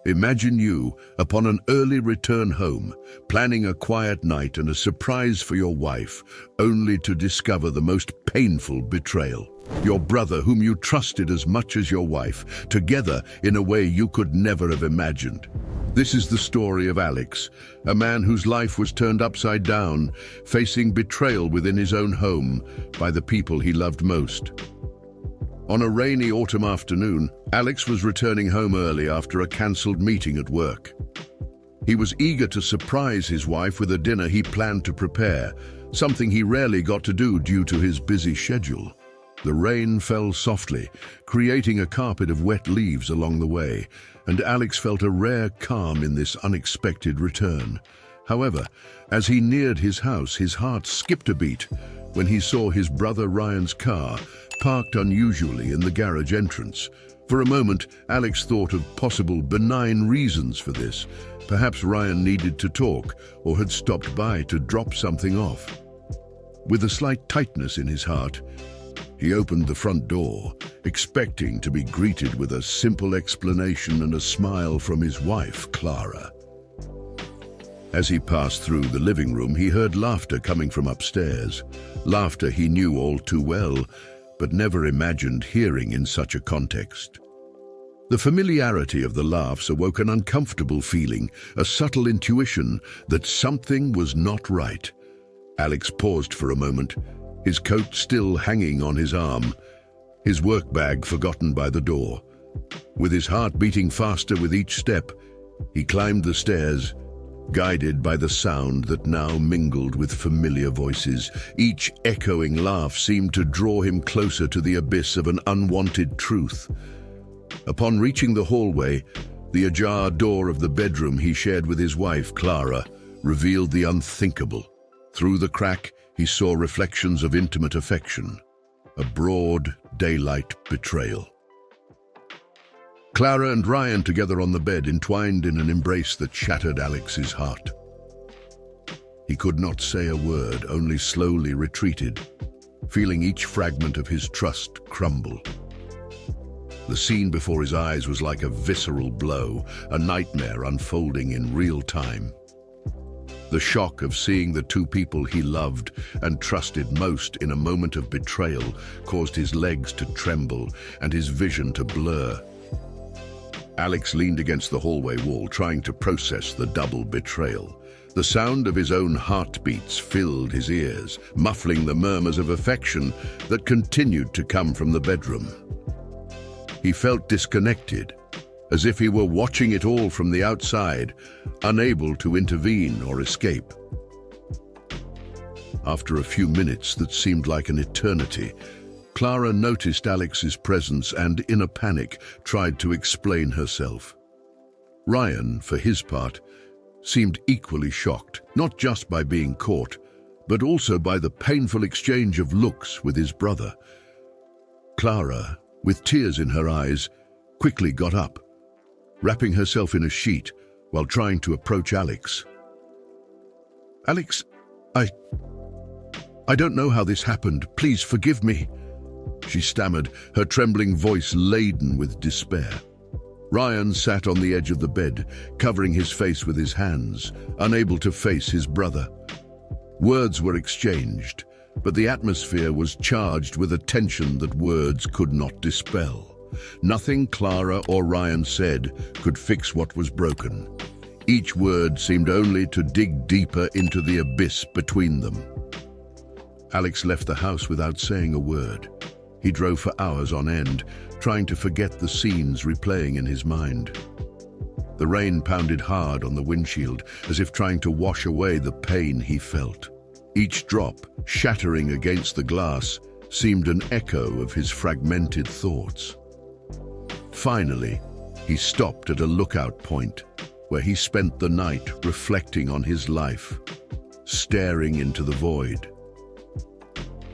Imagine you, upon an early return home, planning a quiet night and a surprise for your wife, only to discover the most painful betrayal. Your brother, whom you trusted as much as your wife, together in a way you could never have imagined. This is the story of Alex, a man whose life was turned upside down, facing betrayal within his own home by the people he loved most. On a rainy autumn afternoon, Alex was returning home early after a cancelled meeting at work. He was eager to surprise his wife with a dinner he planned to prepare, something he rarely got to do due to his busy schedule. The rain fell softly, creating a carpet of wet leaves along the way, and Alex felt a rare calm in this unexpected return. However, as he neared his house, his heart skipped a beat when he saw his brother Ryan's car parked unusually in the garage entrance. For a moment, Alex thought of possible benign reasons for this. Perhaps Ryan needed to talk or had stopped by to drop something off. With a slight tightness in his heart, he opened the front door, expecting to be greeted with a simple explanation and a smile from his wife, Clara. As he passed through the living room, he heard laughter coming from upstairs. Laughter he knew all too well, but never imagined hearing in such a context. The familiarity of the laughs awoke an uncomfortable feeling, a subtle intuition that something was not right. Alex paused for a moment, his coat still hanging on his arm, his work bag forgotten by the door. With his heart beating faster with each step, he climbed the stairs, guided by the sound that now mingled with familiar voices. Each echoing laugh seemed to draw him closer to the abyss of an unwanted truth. Upon reaching the hallway, the ajar door of the bedroom he shared with his wife, Clara, revealed the unthinkable. Through the crack, he saw reflections of intimate affection, a broad daylight betrayal. Clara and Ryan together on the bed, entwined in an embrace that shattered Alex's heart. He could not say a word, only slowly retreated, feeling each fragment of his trust crumble. The scene before his eyes was like a visceral blow, a nightmare unfolding in real time. The shock of seeing the two people he loved and trusted most in a moment of betrayal caused his legs to tremble and his vision to blur. Alex leaned against the hallway wall, trying to process the double betrayal. The sound of his own heartbeats filled his ears, muffling the murmurs of affection that continued to come from the bedroom. He felt disconnected, as if he were watching it all from the outside, unable to intervene or escape. After a few minutes that seemed like an eternity, Clara noticed Alex's presence and, in a panic, tried to explain herself. Ryan, for his part, seemed equally shocked, not just by being caught, but also by the painful exchange of looks with his brother. Clara, with tears in her eyes, quickly got up, wrapping herself in a sheet while trying to approach Alex. "Alex, I don't know how this happened. Please forgive me," she stammered, her trembling voice laden with despair. Ryan sat on the edge of the bed, covering his face with his hands, unable to face his brother. Words were exchanged, but the atmosphere was charged with a tension that words could not dispel. Nothing Clara or Ryan said could fix what was broken. Each word seemed only to dig deeper into the abyss between them. Alex left the house without saying a word. He drove for hours on end, trying to forget the scenes replaying in his mind. The rain pounded hard on the windshield, as if trying to wash away the pain he felt. Each drop, shattering against the glass, seemed an echo of his fragmented thoughts. Finally, he stopped at a lookout point, where he spent the night reflecting on his life, staring into the void.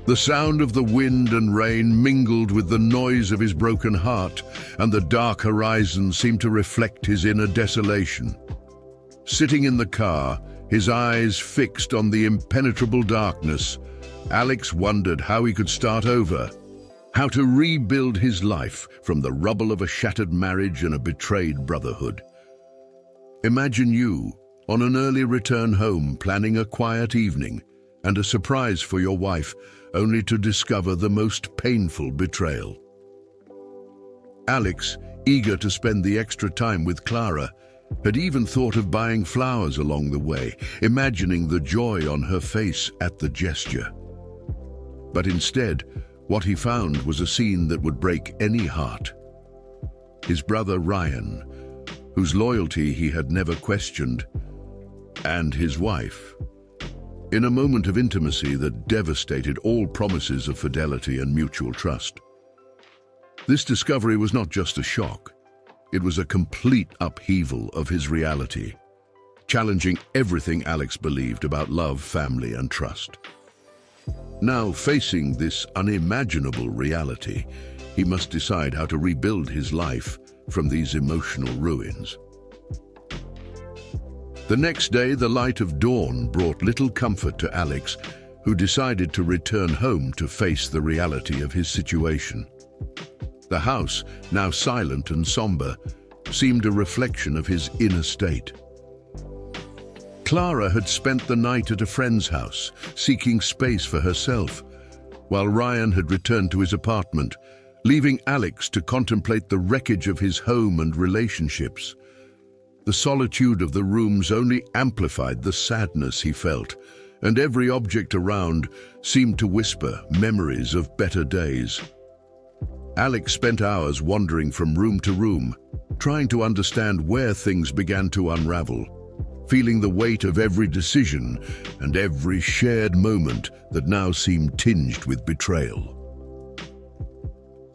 The sound of the wind and rain mingled with the noise of his broken heart, and the dark horizon seemed to reflect his inner desolation. Sitting in the car, his eyes fixed on the impenetrable darkness, Alex wondered how he could start over, how to rebuild his life from the rubble of a shattered marriage and a betrayed brotherhood. Imagine you, on an early return home, planning a quiet evening and a surprise for your wife, only to discover the most painful betrayal. Alex, eager to spend the extra time with Clara, had even thought of buying flowers along the way, imagining the joy on her face at the gesture. But instead, what he found was a scene that would break any heart. His brother Ryan, whose loyalty he had never questioned, and his wife, in a moment of intimacy that devastated all promises of fidelity and mutual trust. This discovery was not just a shock. It was a complete upheaval of his reality, challenging everything Alex believed about love, family, and trust. Now, facing this unimaginable reality, he must decide how to rebuild his life from these emotional ruins. The next day, the light of dawn brought little comfort to Alex, who decided to return home to face the reality of his situation. The house, now silent and somber, seemed a reflection of his inner state. Clara had spent the night at a friend's house, seeking space for herself, while Ryan had returned to his apartment, leaving Alex to contemplate the wreckage of his home and relationships. The solitude of the rooms only amplified the sadness he felt, and every object around seemed to whisper memories of better days. Alex spent hours wandering from room to room, trying to understand where things began to unravel, feeling the weight of every decision and every shared moment that now seemed tinged with betrayal.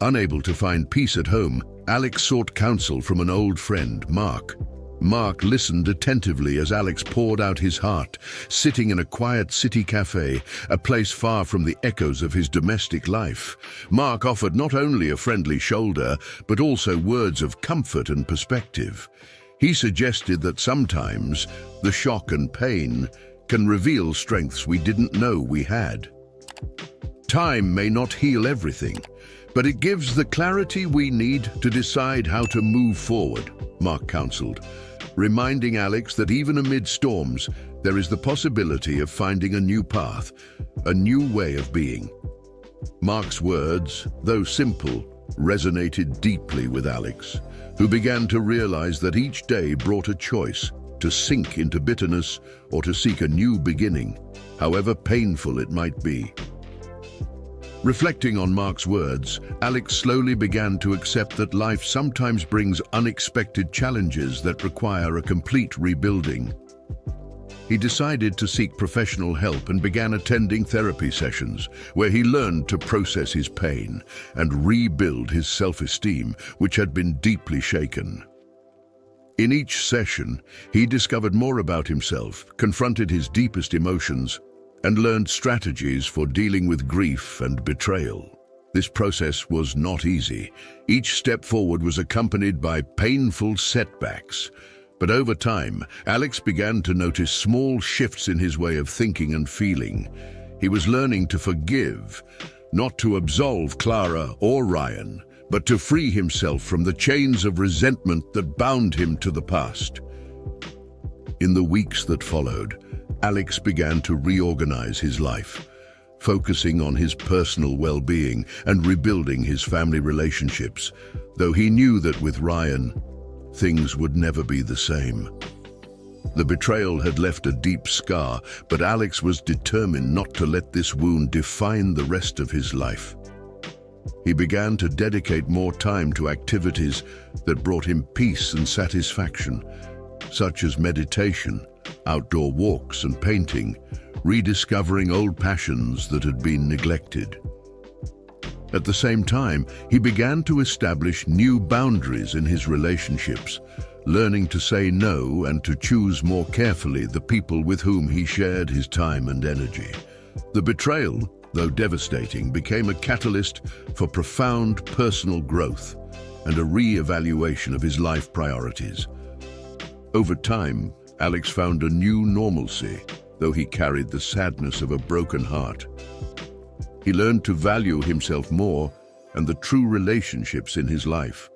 Unable to find peace at home, Alex sought counsel from an old friend, Mark. Mark listened attentively as Alex poured out his heart, sitting in a quiet city cafe, a place far from the echoes of his domestic life. Mark offered not only a friendly shoulder, but also words of comfort and perspective. He suggested that sometimes the shock and pain can reveal strengths we didn't know we had. Time may not heal everything, but it gives the clarity we need to decide how to move forward, Mark counseled, reminding Alex that even amid storms, there is the possibility of finding a new path, a new way of being. Mark's words, though simple, resonated deeply with Alex, who began to realize that each day brought a choice to sink into bitterness or to seek a new beginning, however painful it might be. Reflecting on Mark's words, Alex slowly began to accept that life sometimes brings unexpected challenges that require a complete rebuilding. He decided to seek professional help and began attending therapy sessions, where he learned to process his pain and rebuild his self-esteem, which had been deeply shaken. In each session, he discovered more about himself, confronted his deepest emotions, and learned strategies for dealing with grief and betrayal. This process was not easy. Each step forward was accompanied by painful setbacks. But over time, Alex began to notice small shifts in his way of thinking and feeling. He was learning to forgive, not to absolve Clara or Ryan, but to free himself from the chains of resentment that bound him to the past. In the weeks that followed, Alex began to reorganize his life, focusing on his personal well-being and rebuilding his family relationships, though he knew that with Ryan, things would never be the same. The betrayal had left a deep scar, but Alex was determined not to let this wound define the rest of his life. He began to dedicate more time to activities that brought him peace and satisfaction, such as meditation, outdoor walks and painting, rediscovering old passions that had been neglected. At the same time, he began to establish new boundaries in his relationships, learning to say no and to choose more carefully the people with whom he shared his time and energy. The betrayal, though devastating, became a catalyst for profound personal growth and a re-evaluation of his life priorities. Over time, Alex found a new normalcy, though he carried the sadness of a broken heart. He learned to value himself more and the true relationships in his life.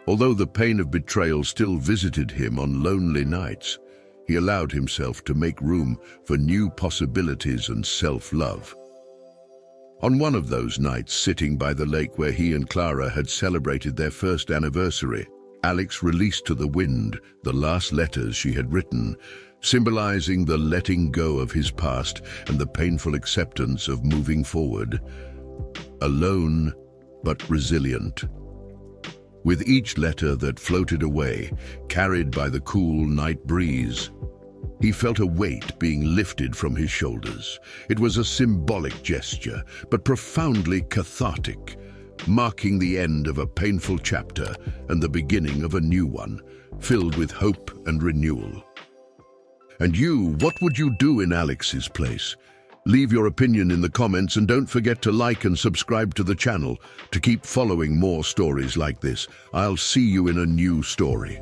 Although the pain of betrayal still visited him on lonely nights, he allowed himself to make room for new possibilities and self-love. On one of those nights, sitting by the lake where he and Clara had celebrated their first anniversary, Alex released to the wind the last letters she had written, symbolizing the letting go of his past and the painful acceptance of moving forward. Alone, but resilient. With each letter that floated away, carried by the cool night breeze, he felt a weight being lifted from his shoulders. It was a symbolic gesture, but profoundly cathartic, marking the end of a painful chapter and the beginning of a new one, filled with hope and renewal. And you, what would you do in Alex's place? Leave your opinion in the comments and don't forget to like and subscribe to the channel to keep following more stories like this. I'll see you in a new story.